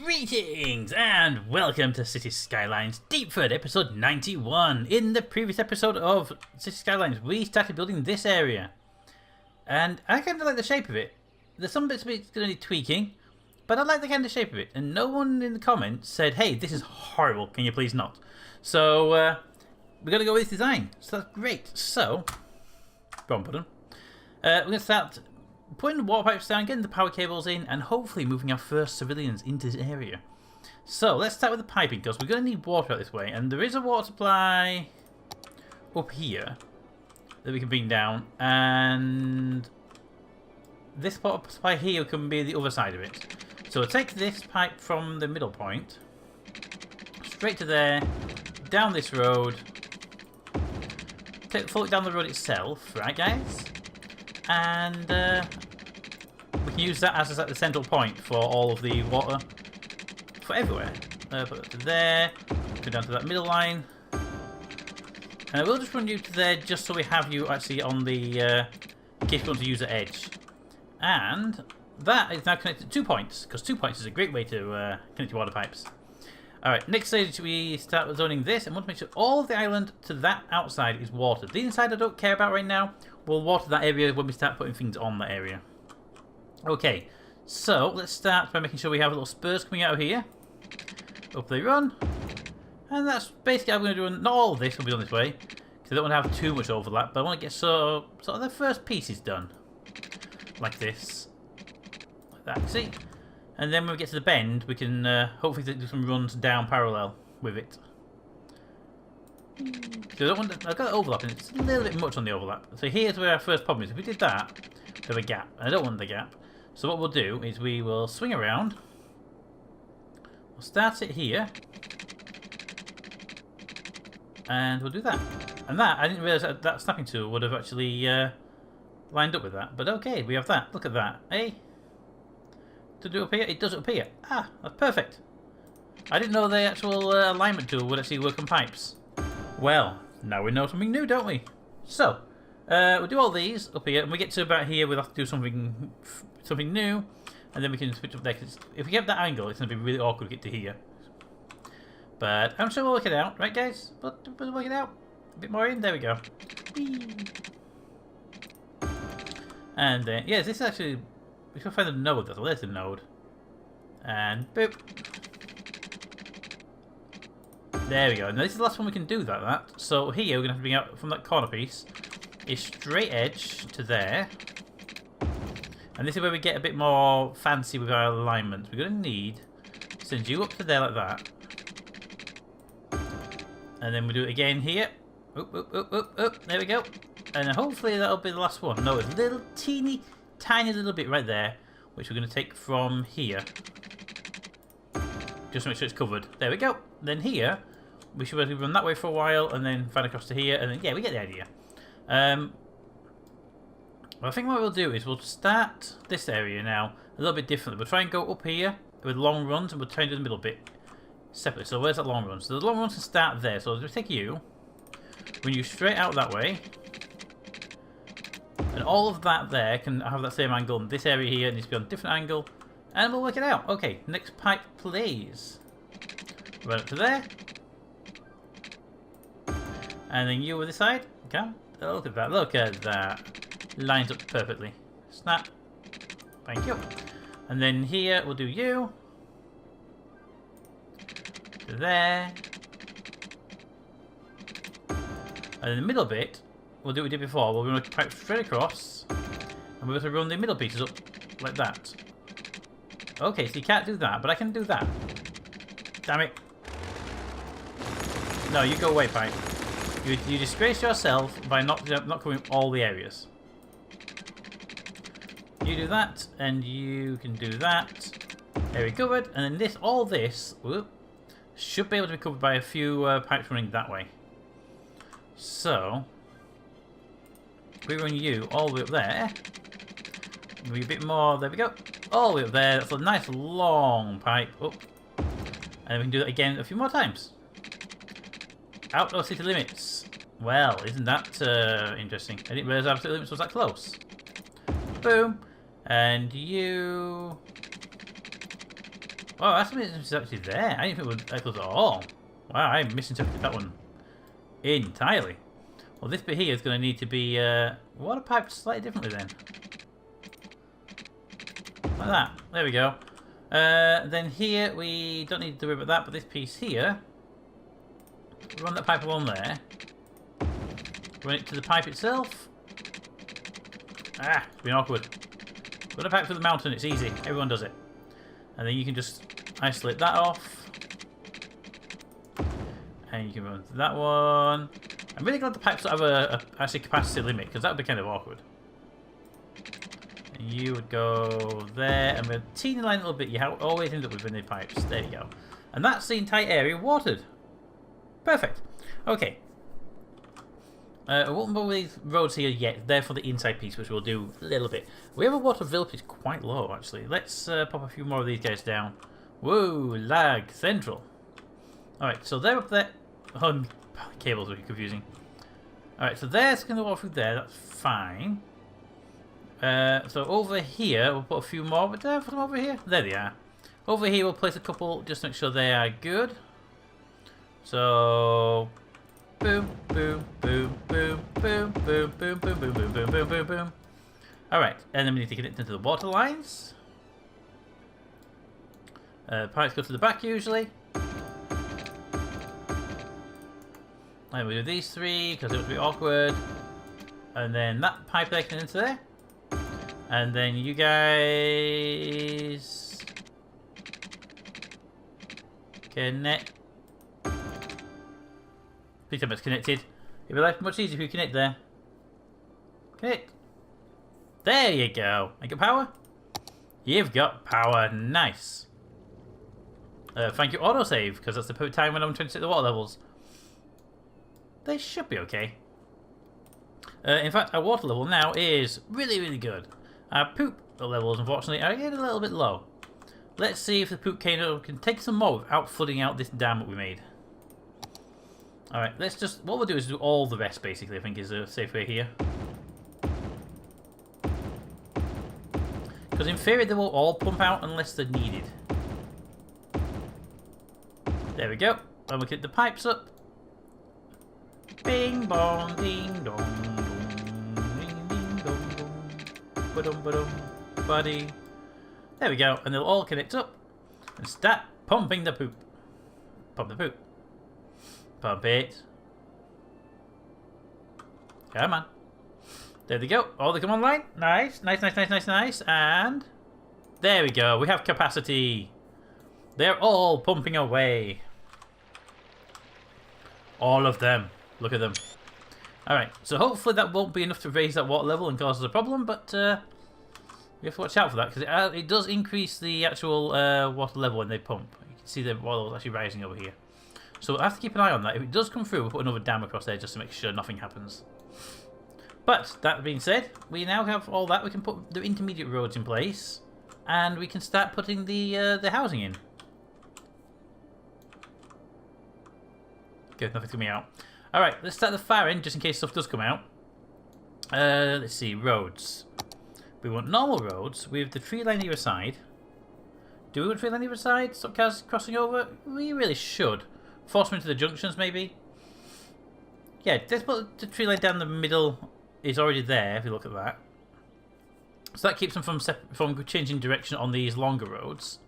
Greetings and welcome to City Skylines Deepford, episode 91. In the previous episode of City Skylines, we started building this area. And I kind of like the shape of it. There's some bits of it's going to need tweaking, but I like the kind of shape of it. And no one in the comments said, hey, this is horrible, can you please not? So, we're going to go with this design. So that's great. So, wrong button. We're going to start putting the water pipes down, getting the power cables in, and hopefully moving our first civilians into this area. So let's start with the piping, because we're going to need water out this way, and there is a water supply up here that we can bring down, and this water supply here can be the other side of it. So we'll take this pipe from the middle point, straight to there, down this road, follow it down the road itself, right guys? And we can use that as the central point for all of the water for everywhere. Put it to there, go down to that middle line, and we'll just run you to there just so we have you actually on the in case you want to use the edge. And that is now connected to 2 points, because 2 points is a great way to connect your water pipes. Alright, next stage we start zoning this, and want to make sure all of the island to that outside is watered. The inside I don't care about right now. We'll water that area when we start putting things on that area. Okay, so let's start by making sure we have little spurs coming out of here. Up they run. And that's basically how I'm going to do. Not all of this will be done this way, because I don't want to have too much overlap, but I want to get sort of the first pieces done. Like this. Like that, see? And then when we get to the bend, we can hopefully do some runs down parallel with it. So I don't want to, I've got overlap, and it's a little bit much on the overlap. So here's where our first problem is. If we did that, we have a gap. And I don't want the gap. So what we'll do is we will swing around. We'll start it here. And we'll do that. And that, I didn't realise that snapping tool would have actually lined up with that. But okay, we have that. Look at that. Hey? To do it up here? It does it up here. Ah, that's perfect. I didn't know the actual alignment tool would actually work on pipes. Well, now we know something new, don't we? So, we'll do all these up here, and we get to about here, we'll have to do something new, and then we can switch up there, because if we get that angle, it's going to be really awkward to get to here. But I'm sure we'll work it out, right guys? We'll work it out. A bit more in, there we go. Whee. And then, yes, this is actually, we should find the node, so there's the node. And boop. There we go. Now this is the last one we can do that. So here we're going to have to bring out from that corner piece a straight edge to there. And this is where we get a bit more fancy with our alignment. We're going to need to send you up to there like that. And then we do it again here. Oop, oop, oop, oop, oop. There we go. And hopefully that'll be the last one. No, it's a little teeny, tiny little bit right there, which we're going to take from here. Just to make sure it's covered. There we go. Then here, we should be able to run that way for a while, and then find across to here, and then, yeah, we get the idea. Well, I think what we'll do is we'll start this area now a little bit differently. We'll try and go up here with long runs, and we'll try and do the middle bit separately. So where's that long run? So the long runs can start there. So we'll take you, run you straight out that way, and all of that there can have that same angle, and this area here needs to be on a different angle, and we'll work it out. Okay, next pipe, please. Run up to there. And then you over this side. Okay. Oh, look at that. Look at that. Lines up perfectly. Snap. Thank you. And then here we'll do you. To there. And in the middle bit, we'll do what we did before. We'll run a pipe straight across. And we're going to run the middle pieces up like that. Okay, so you can't do that, but I can do that. Damn it. No, you go away, pipe. You disgrace yourself by not covering all the areas. You do that, and you can do that. Area covered, and then this, all this, whoop, should be able to be covered by a few pipes running that way. So, we run you all the way up there. Maybe a bit more. There we go. All the way up there. That's a nice long pipe. Oh. And we can do that again a few more times. Out of city limits. Well, isn't that interesting? I didn't realise our city limits was that close. Boom. And you... Oh, that's it's actually there. I didn't think it was at all. Wow, I misinterpreted that one entirely. Well, this bit here is going to need to be water piped slightly differently then. Like that. There we go. Then here we don't need to worry about that, but this piece here, run that pipe along there. Run it to the pipe itself. Ah, it's been awkward. Run a pipe to the mountain, it's easy. Everyone does it. And then you can just isolate that off. And you can run that one. I'm really glad the pipes don't have a actually capacity limit, because that would be kind of awkward. And you would go there, and with a teeny line little bit, you always end up with vanilla pipes. There you go. And that's the entire area watered. Perfect. Okay. I won't bother with these roads here yet. They're for the inside piece, which we'll do a little bit. We have a water availability is quite low, actually. Let's pop a few more of these guys down. Whoa, lag central. Alright, so they're up there. Oh, cables are confusing. Alright, so there's going to walk through there. That's fine. So over here, we'll put a few more. But put them over here. There they are. Over here, we'll place a couple just to make sure they are good. So, boom, boom, boom, boom, boom, boom, boom, boom, boom, boom, boom, boom, boom, boom. Alright, and then we need to connect into the water lines. Pipes go to the back usually. And we do these three because it would be awkward. And then that pipe there can into there. And then you guys connect. Please tell me it's connected. It'd be life much easier if you connect there. Connect. There you go. I got power? You've got power. Nice. Thank you, autosave, because that's the perfect time when I'm trying to set the water levels. They should be okay. In fact, our water level now is really, really good. Our poop levels, unfortunately, are getting a little bit low. Let's see if the poop volcano can take some more without flooding out this dam that we made. Alright, let's just... What we'll do is do all the rest, basically, I think is a safe way here. Because in theory, they will all pump out unless they're needed. There we go. And we'll get the pipes up. Bing bong, ding dong, ding ding dong, ba-dum ba-dum, buddy. There we go, and they'll all connect up and start pumping the poop. Pump the poop. Pump it. Come on. There they go. All they come online. Nice, nice, nice, nice, nice, nice. And there we go. We have capacity. They're all pumping away. All of them. Look at them. Alright, so hopefully that won't be enough to raise that water level and cause us a problem, but we have to watch out for that, because it does increase the actual water level when they pump. You can see the water level actually rising over here. So we'll have to keep an eye on that. If it does come through, we'll put another dam across there just to make sure nothing happens. But, that being said, we now have all that. We can put the intermediate roads in place, and we can start putting the housing in. Good, nothing's coming out. Alright, let's start the far end just in case stuff does come out. Let's see, roads. We want normal roads with the tree line either side. Do we want tree line either side? Stop cars crossing over? We really should. Force them into the junctions, maybe? Yeah, let's put the tree line down the middle. Is already there, if you look at that. So that keeps them from changing direction on these longer roads.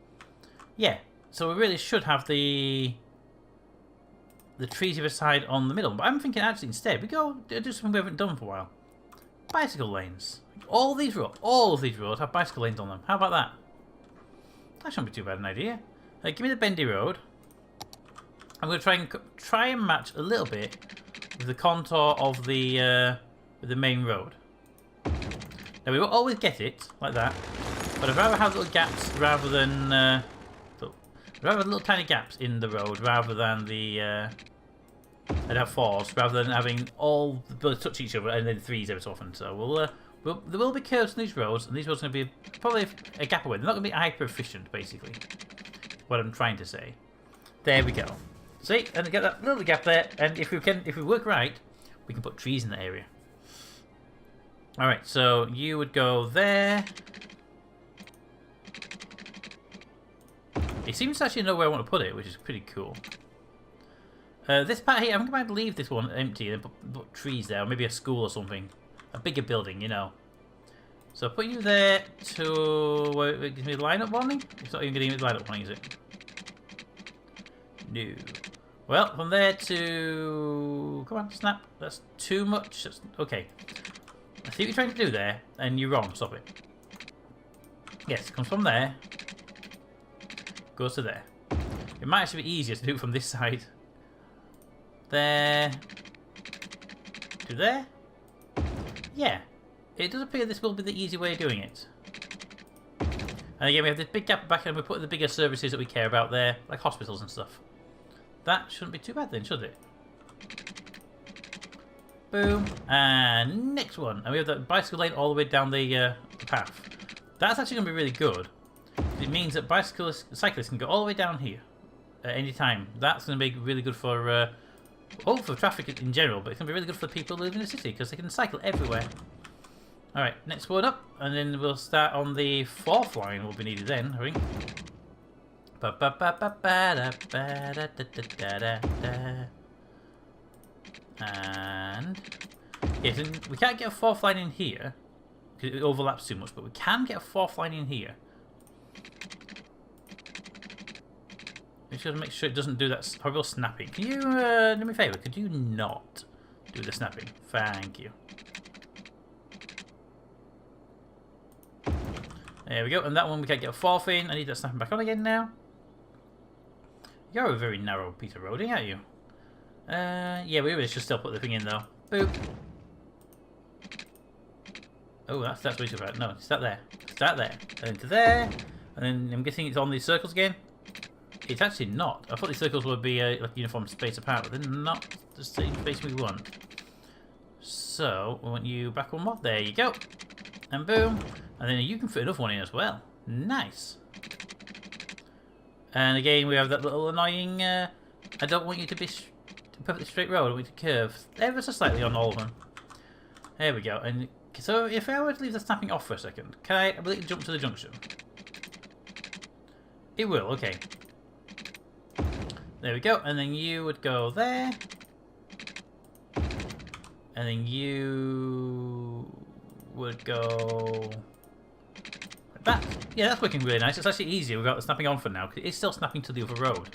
Yeah, so we really should have the trees either side on the middle. But I'm thinking actually instead we go do something we haven't done for a while. Bicycle lanes. All of these roads have bicycle lanes on them. How about that? That shouldn't be too bad an idea. Give me the bendy road. I'm going to try and match a little bit with the contour of the main road. Now we won't always get it like that, but I'd rather have little gaps rather than little tiny gaps in the road rather than I'd have fours rather than having all the buildings touch each other and then threes every so often. So there will be curves in these roads, and these roads are going to be probably a gap away. They're not going to be hyper efficient, basically. What I'm trying to say. There we go. See, and get that little gap there, and if we work right, we can put trees in that area. Alright, so you would go there. It seems to actually know where I want to put it, which is pretty cool. This part here, I'm going to leave this one empty and put trees there, or maybe a school or something. A bigger building, you know. So I'll put you there to... where it gives me the line-up warning? It's not even going to give me the line-up warning, is it? No. Well, from there to... come on, snap. That's too much. That's... okay. I see what you're trying to do there, and you're wrong. Stop it. Yes, it comes from there. Goes to there. It might actually be easier to do it from this side. There. To there. Yeah. It does appear this will be the easy way of doing it. And again, we have this big gap back and we put the bigger services that we care about there, like hospitals and stuff. That shouldn't be too bad then, should it? Boom. And next one. And we have the bicycle lane all the way down the path. That's actually going to be really good. It means that cyclists can go all the way down here at any time. That's going to be really good for, for traffic in general, but it's going to be really good for the people who live in the city because they can cycle everywhere. Alright, next one up, and then we'll start on the 4th line will be needed then, I think. And yes, we can't get a 4th line in here because it overlaps too much, but we can get a 4th line in here. We should make sure it doesn't do that horrible snapping. Can you do me a favour? Could you not do the snapping? Thank you. There we go, and that one we can't get a 4th in. I need that snapping back on again now. You're a very narrow piece of roading, aren't you? Yeah, we really should still put the thing in though. Boop. Oh, that's way too bad. No, start there. Start there. And into there. And then I'm guessing it's on these circles again. It's actually not. I thought these circles would be like uniform space apart, but they're not the same space we want. So, we want you back one more. There you go. And boom. And then you can fit another one in as well. Nice. And again, we have that little annoying, I don't want you to be perfectly straight road. I want you to curve ever so slightly on all of them. There we go. And so if I were to leave the snapping off for a second, can I ability jump to the junction? It will, okay. There we go. And then you would go there. And then you would go... that. Yeah, that's working really nice. It's actually easier without the snapping on for now, because it's still snapping to the other road.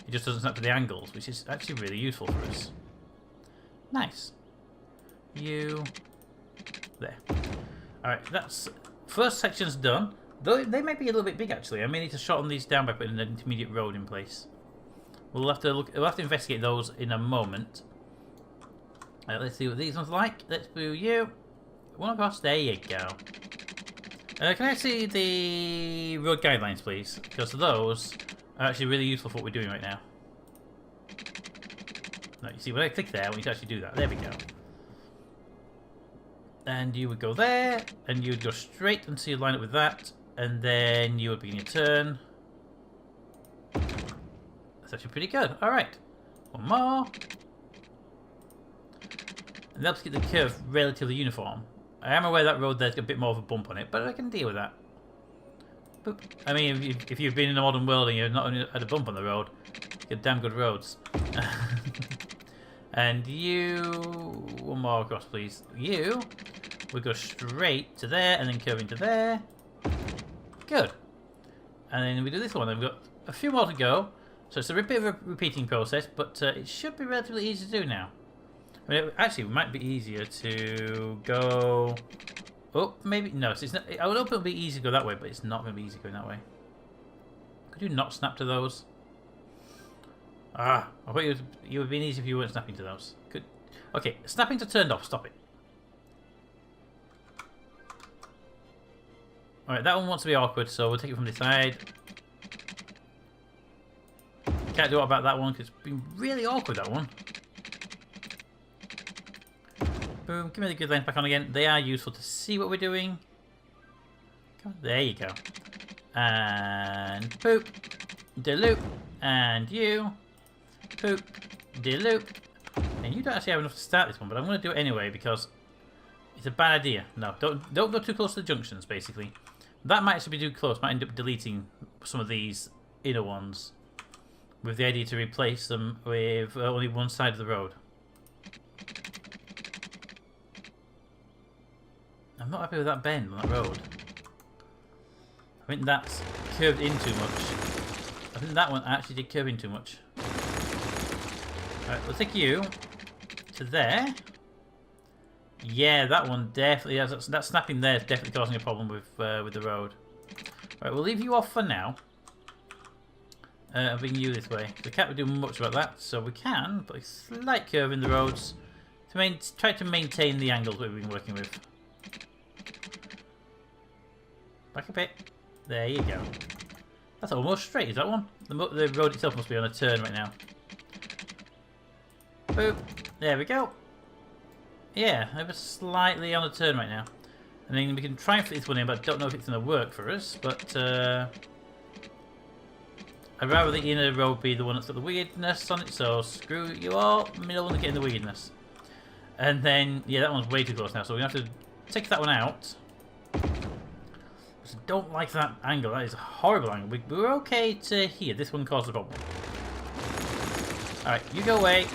It just doesn't snap to the angles, which is actually really useful for us. Nice. You... there. Alright, that's... first section's done. Though they might be a little bit big, actually. I may need to shorten these down by putting an intermediate road in place. We'll have to investigate those in a moment. Let's see what these ones are like. Let's do you. One across. There you go. Can I see the road guidelines, please? Because those are actually really useful for what we're doing right now. No, you see, when I click there, I want you to actually do that. There we go. And you would go there, and you would go straight until you line up with that, and then you would begin your turn. That's actually pretty good. Alright. One more. And that helps keep the curve relatively uniform. I am aware that road there's a bit more of a bump on it, but I can deal with that. Boop. I mean, if you've been in the modern world and you've not only had a bump on the road, you get damn good roads. And you... one more across, please. You would go straight to there and then curve into there. Good. And then we do this one, and we've got a few more to go. So it's a bit of a repeating process, but it should be relatively easy to do now. I mean, actually, it might be easier to go... oh, maybe... no, it's not, I would hope it would be easy to go that way, but it's not going to be easy going that way. Could you not snap to those? Ah, I thought it would have been easy if you weren't snapping to those. Good. Okay, snapping to turned off. Stop it. Alright, that one wants to be awkward, so we'll take it from this side. Can't do it about that one, because it's been really awkward, that one. Boom, give me the good length back on again. They are useful to see what we're doing. Come on, there you go. And poop. Deloop. And you. Poop. Deloop. And you don't actually have enough to start this one, but I'm going to do it anyway because it's a bad idea. No, don't go too close to the junctions, basically. That might actually be too close. Might end up deleting some of these inner ones, with the idea to replace them with only one side of the road. I'm not happy with that bend on that road. I think that's curved in too much. I think that one actually did curve in too much. Alright, we'll take you to there. Yeah, that one definitely has. That snapping there is definitely causing a problem with the road. Alright, we'll leave you off for now. And bring you this way. We can't do much about that, so we can put a slight curve in the roads to try to maintain the angles we've been working with. Back a bit. There you go. That's almost straight, is that one? The road itself must be on a turn right now. Boop. There we go. Yeah, ever slightly on a turn right now. And then we can try and fit this one in, but I don't know if it's going to work for us. But I'd rather the inner road be the one that's got the weirdness on it, so screw you all. Middle one getting the weirdness. And then, yeah, that one's way too close now, so we're going to have to take that one out. I don't like that angle. That is a horrible angle. We're okay to here. This one caused a problem. Alright, you go away.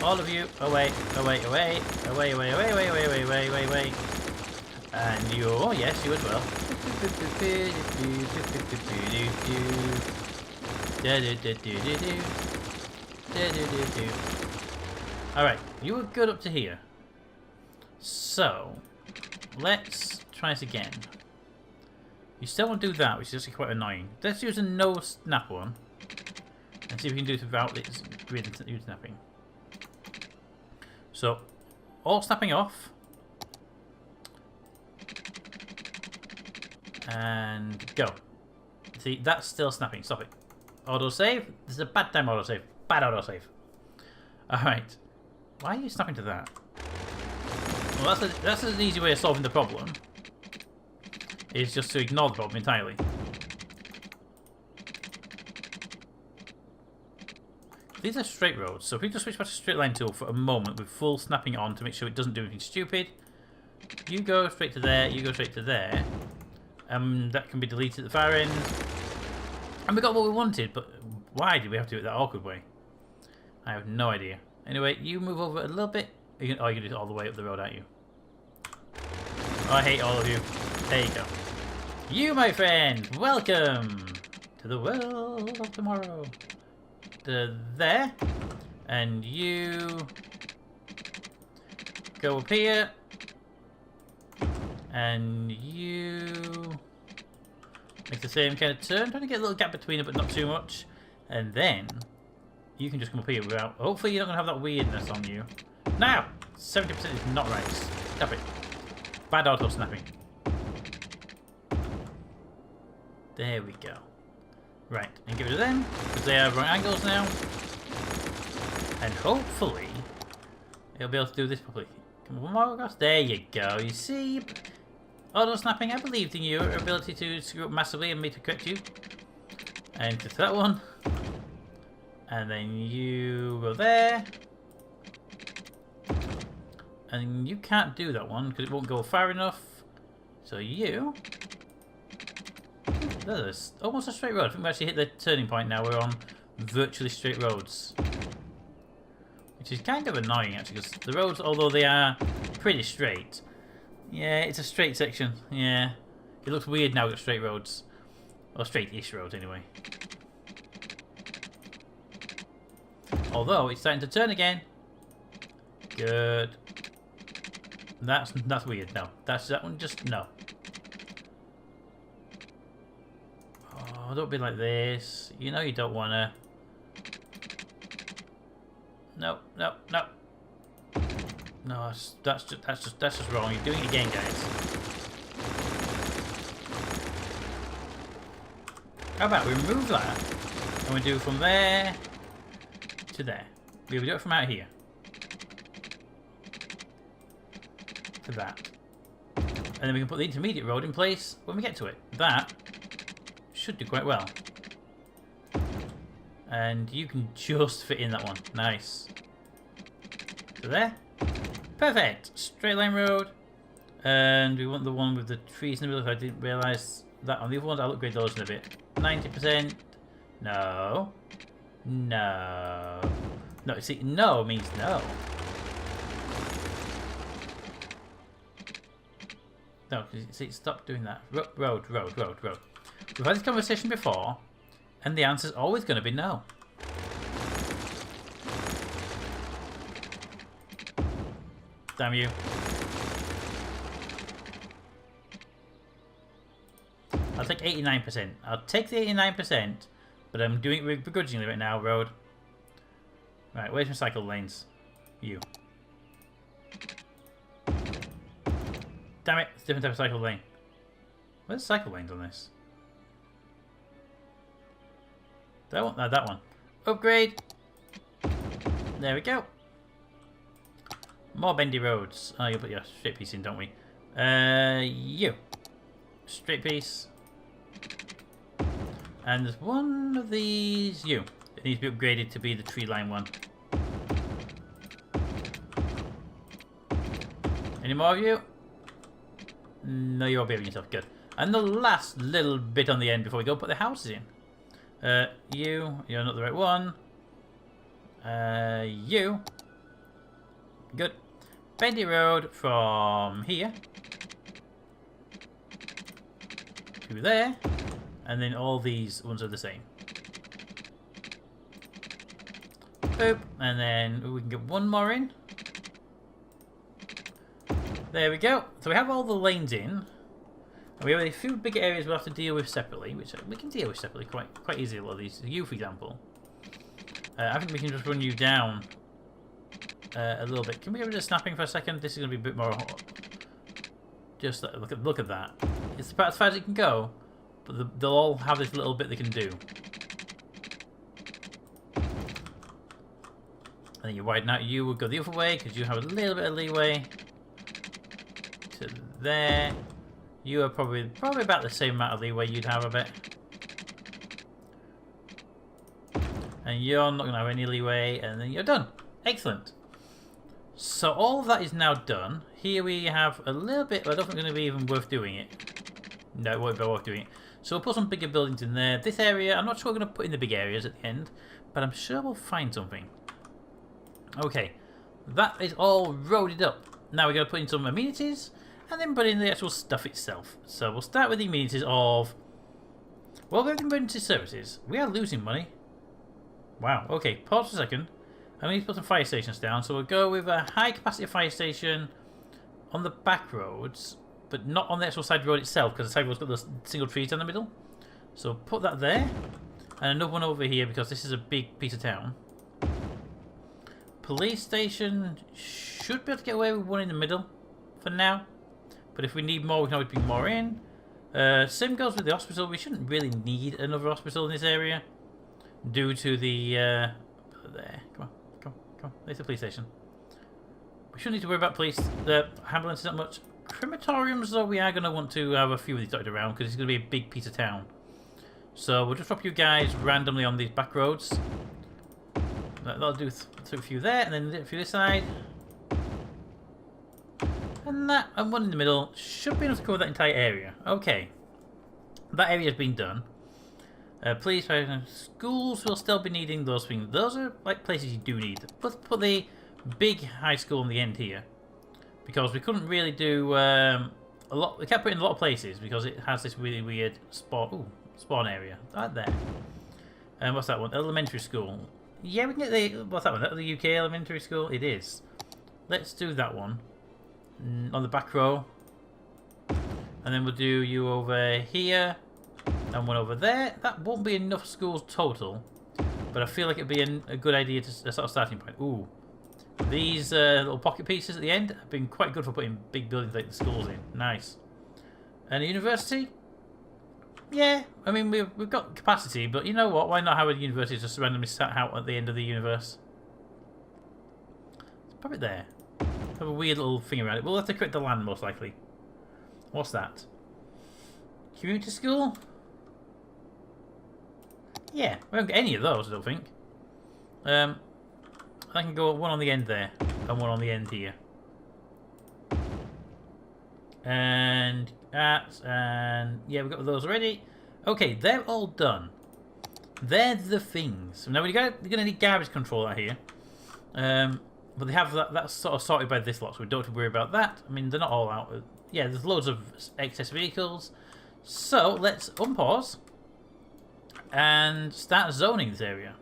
All of you, away, away, away, away, away, away, away, away, away, away, away, away. And you, oh yes, you as well. Alright, you were good up to here. So, let's try this again. You still want to do that, which is actually quite annoying. Let's use a no snap one. And see if we can do it without it really snapping. So, all snapping off. And go. See, that's still snapping. Stop it. Autosave. This is a bad time autosave. Bad autosave. Alright. Why are you snapping to that? Well, that's an easy way of solving the problem. Is just to ignore the problem entirely. These are straight roads, so if we just switch back to straight line tool for a moment with full snapping on to make sure it doesn't do anything stupid. You go straight to there, you go straight to there. That can be deleted at the far end. And we got what we wanted, but why did we have to do it that awkward way? I have no idea. Anyway, you move over a little bit. You can do it all the way up the road, aren't you? Oh, I hate all of you. There you go. You, my friend, welcome to the world of tomorrow. To there. And you go up here. And you make the same kind of turn. Trying to get a little gap between it, but not too much. And then you can just come up here without... Hopefully you're not going to have that weirdness on you. Now! 70% is not right. Stop it. Bad auto snapping. There we go. Right, and get rid of them, because they are wrong angles now. And hopefully, it'll be able to do this properly. Come on, one more across. There you go. You see? Auto snapping, I believed in your ability to screw up massively and me to correct you. And to that one. And then you go there. And you can't do that one, because it won't go far enough. So you... That is almost a straight road. I think we actually hit the turning point now. We're on virtually straight roads. Which is kind of annoying actually, because the roads, although they are pretty straight, yeah, it's a straight section. Yeah. It looks weird now with straight roads. Or straight-ish roads anyway. Although it's starting to turn again. Good. That's weird. No. That one just no. Oh, don't be like this. You know you don't wanna. No, no, no. No, that's just wrong. You're doing it again, guys. How about we remove that and we do from there to there. We do it from out here to that, and then we can put the intermediate road in place when we get to it. That should do quite well. And you can just fit in that one. Nice. So there. Perfect. Straight line road. And we want the one with the trees in the middle. If I didn't realise that on the other ones, I'll upgrade those in a bit. 90%. No. No. No, see, no means no. No, see, stop doing that. Road. We've had this conversation before, and the answer's always going to be no. Damn you. I'll take 89%. I'll take the 89%, but I'm doing it begrudgingly right now, road. Right, where's my cycle lanes? You. Damn it, it's a different type of cycle lane. Where's the cycle lanes on this? That one? No, that one. Upgrade! There we go. More bendy roads. Oh, you'll put your straight piece in, don't we? You. Straight piece. And there's one of these. You. It needs to be upgraded to be the tree line one. Any more of you? No, you're behaving yourself. Good. And the last little bit on the end before we go put the houses in. You're not the right one. You. Good. Bendy road from here to there, and then all these ones are the same. Boop, and then we can get one more in. There we go. So we have all the lanes in, and we have a few bigger areas we'll have to deal with separately, which we can deal with separately quite easily. A lot of these. You, for example, I think we can just run you down a little bit. Can we get rid of snapping for a second? This is going to be a bit more. Just look at that. It's about as far as it can go, but they'll all have this little bit they can do. And then you widen out. You will go the other way because you have a little bit of leeway. To there. You are probably about the same amount of leeway you'd have a bit. And you're not going to have any leeway, and then you're done. Excellent. So all of that is now done. Here we have a little bit, but I don't think it's going to be even worth doing it. No, it won't be worth doing it. So we'll put some bigger buildings in there. This area, I'm not sure we're going to put in the big areas at the end, but I'm sure we'll find something. Okay, that is all roaded up. Now we're going to put in some amenities, and then put in the actual stuff itself. So we'll start with the amenities of... Well, we're going to services. We are losing money. Wow, okay, pause for a second. I need to put some fire stations down, so we'll go with a high capacity fire station on the back roads, but not on the actual side road itself, because the side road's got those single trees down the middle. So put that there, and another one over here, because this is a big piece of town. Police station should be able to get away with one in the middle for now, but if we need more, we can always bring more in. Same goes with the hospital. We shouldn't really need another hospital in this area due to the there. Come on. There's the police station. We shouldn't need to worry about police, the ambulances that much. Crematoriums, though, we are going to want to have a few of these dotted around because it's going to be a big piece of town. So we'll just drop you guys randomly on these back roads. That'll do a few there, and then a few this side. And that, and one in the middle. Should be enough to cover that entire area. Okay. That area has been done. Police, schools will still be needing those things. Those are like places you do need. Let's put the big high school on the end here, because we couldn't really do a lot. We kept putting in a lot of places because it has this really weird spawn area right there. And what's that one? Elementary school. Yeah, we can get the what's that one? That the UK elementary school. It is. Let's do that one on the back row, and then we'll do you over here. And one over there. That won't be enough schools total, but I feel like it'd be a good idea to a sort of starting point. Ooh, these little pocket pieces at the end have been quite good for putting big buildings like the schools in. Nice. And a university? Yeah, I mean we've got capacity, but you know what? Why not have a university just randomly sat out at the end of the universe? It's probably there. Have a weird little thing around it. We'll have to create the land most likely. What's that? Community school? Yeah, we won't get any of those, I don't think. I can go one on the end there, and one on the end here. And yeah, we've got those already. Okay, they're all done. They're the things. Now you're gonna need garbage control out here. But they have that's sort of sorted by this lot, so we don't have to worry about that. I mean, they're not all out. Yeah, there's loads of excess vehicles. So let's unpause and start zoning this area.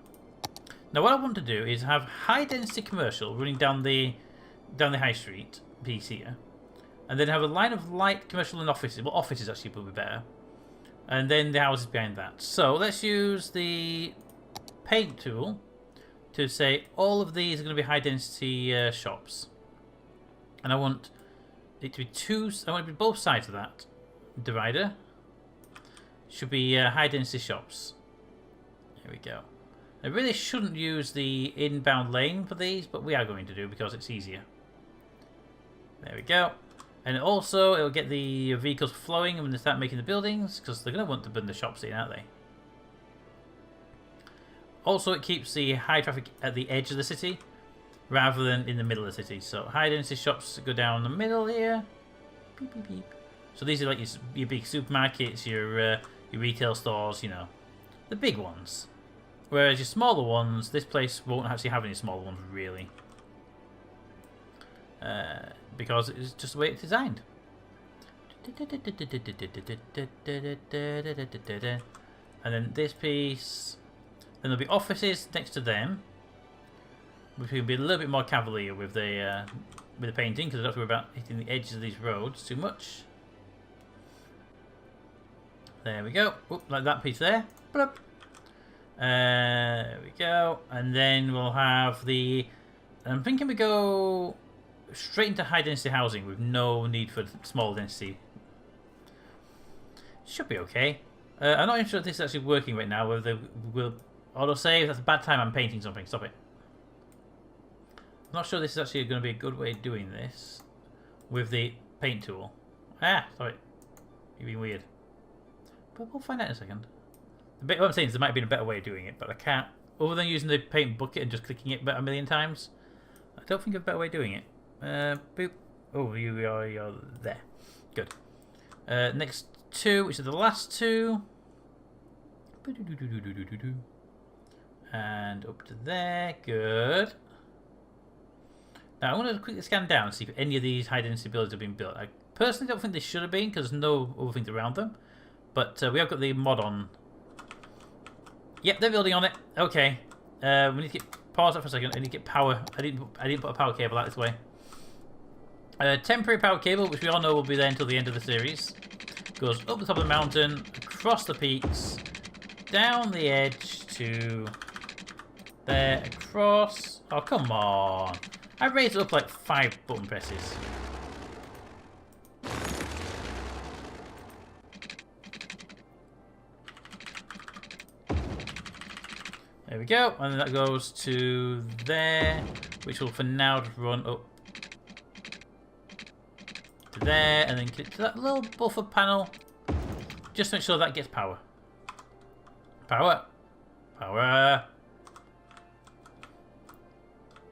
Now what I want to do is have high density commercial running down the high street piece here, and then have a line of light commercial and offices. Well, offices actually would be better, and then the houses behind that. So let's use the paint tool to say all of these are going to be high density shops, and I want it to be I want it to be both sides of that divider. Should be high density shops. Here we go. I really shouldn't use the inbound lane for these, but we are going to do because it's easier. There we go. And also, it'll get the vehicles flowing when they start making the buildings, because they're going to want to burn the shops in, aren't they? Also, it keeps the high traffic at the edge of the city, rather than in the middle of the city. So, high density shops go down the middle here. Beep, beep, beep. So these are like your big supermarkets, your retail stores, you know, the big ones. Whereas your smaller ones, this place won't actually have any smaller ones, really. Because it's just the way it's designed. And then this piece. Then there'll be offices next to them. Which will be a little bit more cavalier with the painting, because I don't have to worry about hitting the edges of these roads too much. There we go. Oop, like that piece there. Bloop. There we go. And then we'll have the... I'm thinking we go straight into high density housing with no need for small density. Should be okay. I'm not even sure if this is actually working right now. Whether we'll autosave. That's a bad time I'm painting something. Stop it. I'm not sure this is actually going to be a good way of doing this with the paint tool. Ah, sorry. You're being weird. But we'll find out in a second. What I'm saying is there might have been a better way of doing it, but I can't. Other than using the paint bucket and just clicking it a million times, I don't think of a better way of doing it. Boop. Oh, you're there. Good. Next two, which are the last two. And up to there. Good. Now, I want to quickly scan down and see if any of these high density buildings have been built. I personally don't think they should have been because there's no other things around them. But we have got the mod on. Yep, they're building on it. Okay. We need to pause that for a second. I need to get power. I didn't put a power cable out this way. Temporary power cable, which we all know will be there until the end of the series. Goes up the top of the mountain, across the peaks, down the edge to there, across. Oh, come on. I raised it up like 5 button presses. There we go, and then that goes to there, which will for now just run up to there, and then click to that little buffer panel, just to make sure that gets power. Power. Power.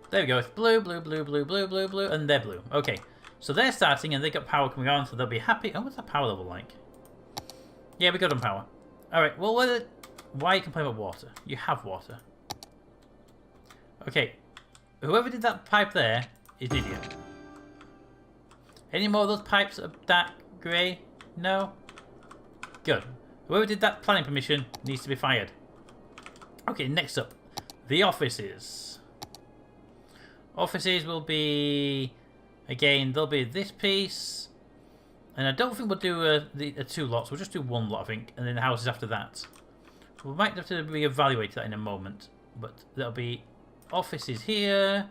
There we go, it's blue, blue, blue, blue, blue, blue, blue, and they're blue. Okay, so they're starting and they got power coming on, so they'll be happy. Oh, what's that power level like? Yeah, we got them power. Alright, well, why are you complaining about water? You have water. Okay, whoever did that pipe there is an idiot. Any more of those pipes are dark grey? No? Good. Whoever did that planning permission needs to be fired. Okay, next up, the offices. Offices will be, again, there'll be this piece, and I don't think we'll do the 2 lots. We'll just do 1 lot, I think, and then the houses after that. We might have to reevaluate that in a moment, but there'll be offices here,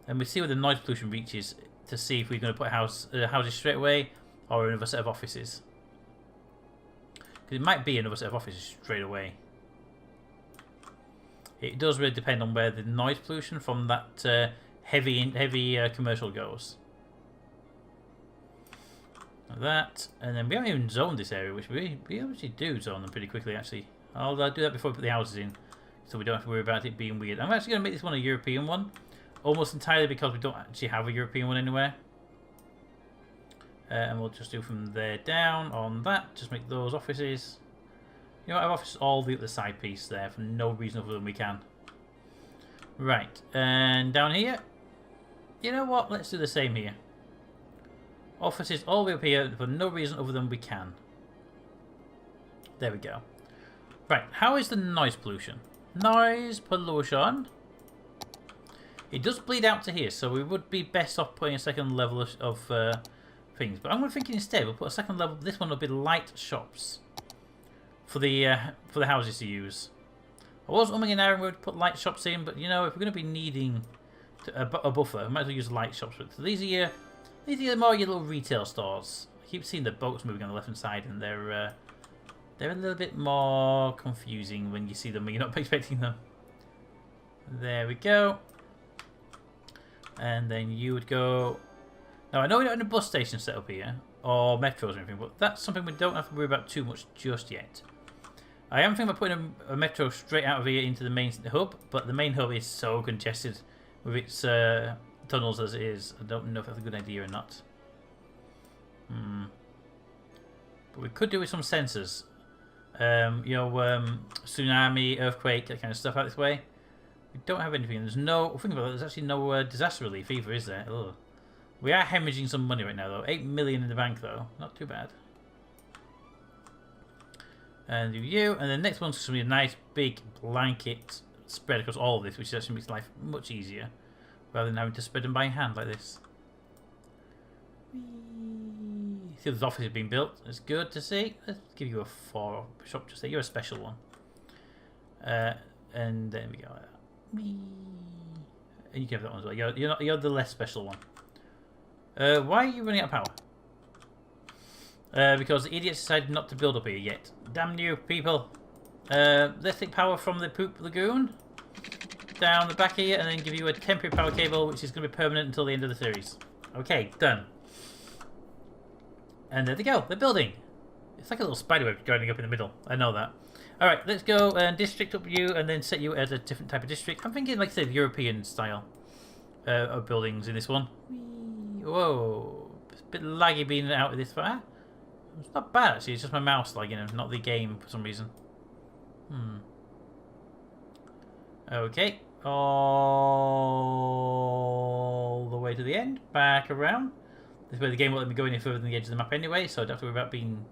and we see where the noise pollution reaches to see if we're going to put houses straight away or another set of offices. Because it might be another set of offices straight away. It does really depend on where the noise pollution from that heavy commercial goes. Like that, and then we haven't even zoned this area, which we actually do zone them pretty quickly. Actually, I'll do that before we put the houses in, so we don't have to worry about it being weird. I'm actually going to make this one a European one, almost entirely because we don't actually have a European one anywhere. And we'll just do from there down on that. Just make those offices. You know, I've offered all the other side piece there for no reason other than we can. Right, and down here, you know what? Let's do the same here. Offices all the way up here for no reason other than we can. There we go. Right, how is the noise pollution? Noise pollution. It does bleed out to here, so we would be best off putting a second level of things. But I'm thinking instead we'll put a second level. This one will be light shops for the houses to use. I was umming and ahhing where to put light shops in, but you know, if we're going to be needing a buffer, we might as well use light shops. So these are more your little retail stores. I keep seeing the boats moving on the left hand side, and they're a little bit more confusing when you see them when you're not expecting them. There we go. And then you would go. Now I know we don't have a bus station set up here or metros or anything, but that's something we don't have to worry about too much just yet. I am thinking about putting a metro straight out of here into the main hub, but the main hub is so congested with its tunnels as it is. I don't know if that's a good idea or not. But we could do with some sensors. You know, tsunami, earthquake, that kind of stuff out this way. We don't have anything. There's no. Think about it. There's actually no disaster relief either, is there? Ugh. We are hemorrhaging some money right now, though. 8 million in the bank, though. Not too bad. And do you. And the next one's going to be a nice big blanket spread across all of this, which actually makes life much easier, rather than having to spread them by hand like this. See, this office is being built. It's good to see. Let's give you a 4 shop just there. You're a special one. And there we go. And you can have that one as well. You're the less special one. Why are you running out of power? Because the idiots decided not to build up here yet. Damn you people. Let's take power from the Poop Lagoon down the back here and then give you a temporary power cable which is going to be permanent until the end of the series. Okay, done. And there they go. They're building. It's like a little spiderweb going up in the middle. I know that. Alright, let's go and district up you and then set you as a different type of district. I'm thinking, like I said, European style of buildings in this one. Whoa. It's a bit laggy being out of this far. It's not bad, actually. It's just my mouse lagging and not the game for some reason. Okay. All the way to the end. Back around. This is where the game won't let me go any further than the edge of the map anyway, so I don't have to worry about being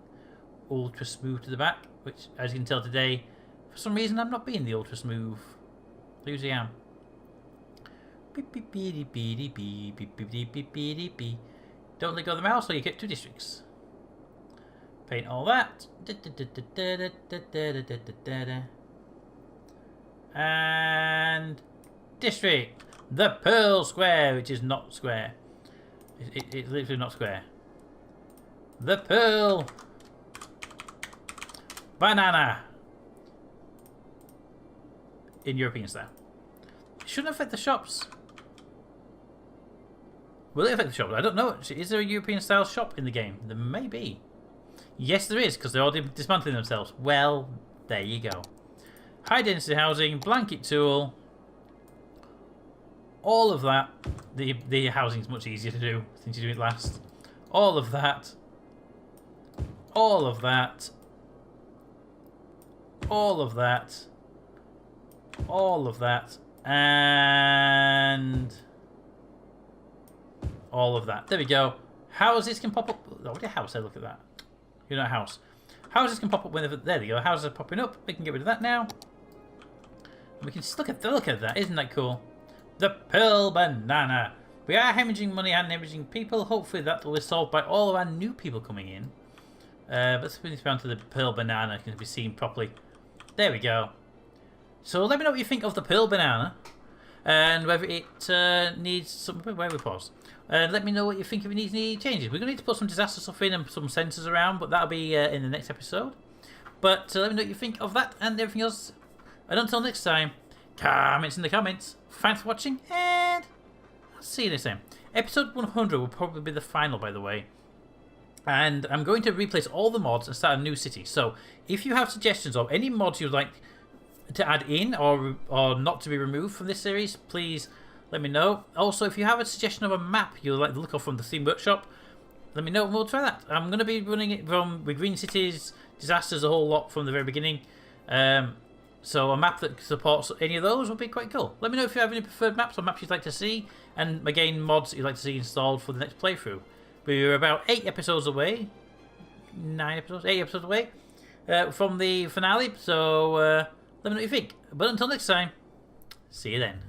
ultra smooth to the back, which, as you can tell today, for some reason I'm not being the ultra smooth. I usually am. Don't let go of the mouse or you get 2 districts. Paint all that. And district. The Pearl Square, which is not square. It's literally not square. The Pearl Banana. In European style. It shouldn't affect the shops. Will it affect the shops? I don't know. Is there a European style shop in the game? There may be. Yes, there is, because they're all dismantling themselves. Well, there you go. High density housing, blanket tool. All of that. The housing's much easier to do since you do it last. All of that. All of that. All of that. All of that. And all of that. There we go. Houses can pop up. Oh, what did house say? Look at that. You're not a house. Houses can pop up whenever. There they go. Houses are popping up. We can get rid of that now. We can look at that. Isn't that cool? The Pearl Banana. We are hemorrhaging money and hemorrhaging people. Hopefully that will be solved by all of our new people coming in. Let's bring this down to the Pearl Banana. It can be seen properly. There we go. So let me know what you think of the Pearl Banana. And whether it needs some... Where we pause. Let me know what you think if it needs any changes. We're going to need to put some disaster stuff in and some sensors around, but that'll be in the next episode. But let me know what you think of that and everything else. And until next time, comments in the comments. Thanks for watching, and I'll see you next time. Episode 100 will probably be the final, by the way. And I'm going to replace all the mods and start a new city. So if you have suggestions of any mods you'd like to add in or not to be removed from this series, please let me know. Also, if you have a suggestion of a map you'd like to look up from the Theme Workshop, let me know and we'll try that. I'm going to be running it from with Green Cities, Disasters, a whole lot from the very beginning. So a map that supports any of those would be quite cool. Let me know if you have any preferred maps or maps you'd like to see, and again mods that you'd like to see installed for the next playthrough. We're about 8 episodes away, 8 episodes away from the finale. So let me know what you think. But until next time, see you then.